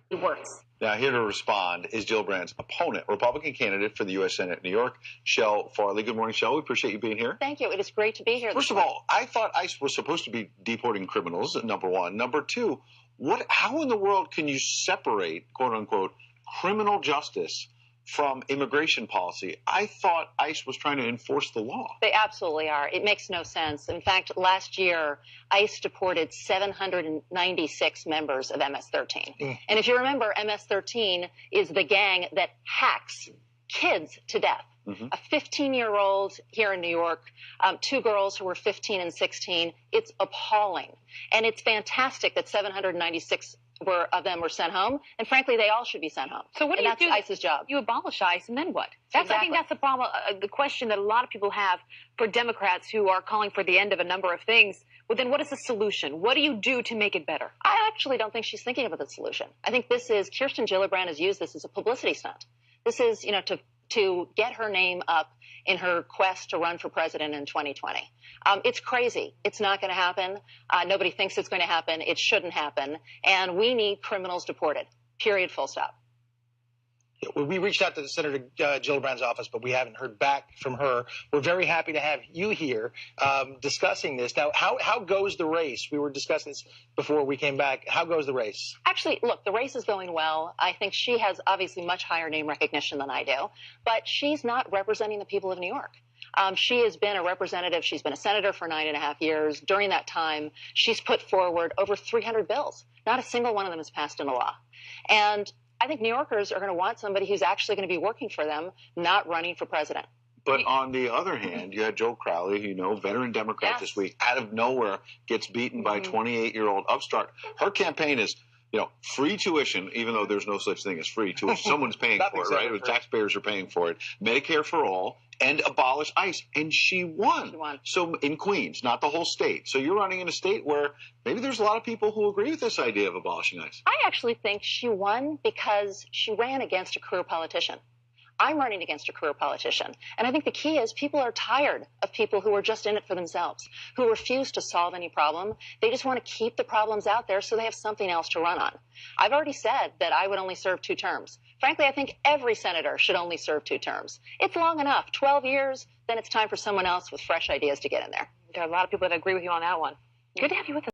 It works. Now, here to respond is Gillibrand's opponent, Republican candidate for the U.S. Senate in New York, Chele Farley. Good morning, Chele. We appreciate you being here. Thank you. It is great to be here. First of all, I thought ICE was supposed to be deporting criminals, number one. Number two, how in the world can you separate, quote unquote, criminal justice from immigration policy? I thought ICE was trying to enforce the law. They absolutely are. It makes no sense. In fact, last year, ICE deported 796 members of MS-13. And if you remember, MS-13 is the gang that hacks kids to death. A 15-year-old here in New York, two girls who were 15 and 16. It's appalling. And it's fantastic that 796 of them were sent home, and frankly, they all should be sent home. So what do you do? That's ICE's job. You abolish ICE, and then what? Exactly. I think that's the problem. The question that a lot of people have for Democrats who are calling for the end of a number of things. Well, then what is the solution? What do you do to make it better? I actually don't think she's thinking about the solution. I think Kirsten Gillibrand has used this as a publicity stunt. This is, to get her name up in her quest to run for president in 2020. It's crazy. It's not going to happen. Nobody thinks it's going to happen. It shouldn't happen. And we need criminals deported. Period. Full stop. Yeah, well, we reached out to Senator Gillibrand's office, but we haven't heard back from her. We're very happy to have you here discussing this. Now, how goes the race? We were discussing this before we came back. How goes the race? Actually, look, the race is going well. I think she has obviously much higher name recognition than I do, but she's not representing the people of New York. She has been a representative. She's been a senator for 9.5 years. During that time, she's put forward over 300 bills. Not a single one of them has passed into law. And I think New Yorkers are going to want somebody who's actually going to be working for them, not running for president. But on the other hand, you had Joe Crowley, veteran Democrat this week, out of nowhere gets beaten by a 28-year-old upstart. Her campaign is, free tuition, even though there's no such thing as free tuition. Someone's paying for it, right? The taxpayers are paying for it. Medicare for all, and abolish ICE. And she won. So in Queens, not the whole state. So you're running in a state where maybe there's a lot of people who agree with this idea of abolishing ICE. I actually think she won because she ran against a career politician. I'm running against a career politician. And I think the key is people are tired of people who are just in it for themselves, who refuse to solve any problem. They just want to keep the problems out there so they have something else to run on. I've already said that I would only serve 2 terms. Frankly, I think every senator should only serve 2 terms. It's long enough. 12 years, then it's time for someone else with fresh ideas to get in there. There are a lot of people that agree with you on that one. Good to have you with us.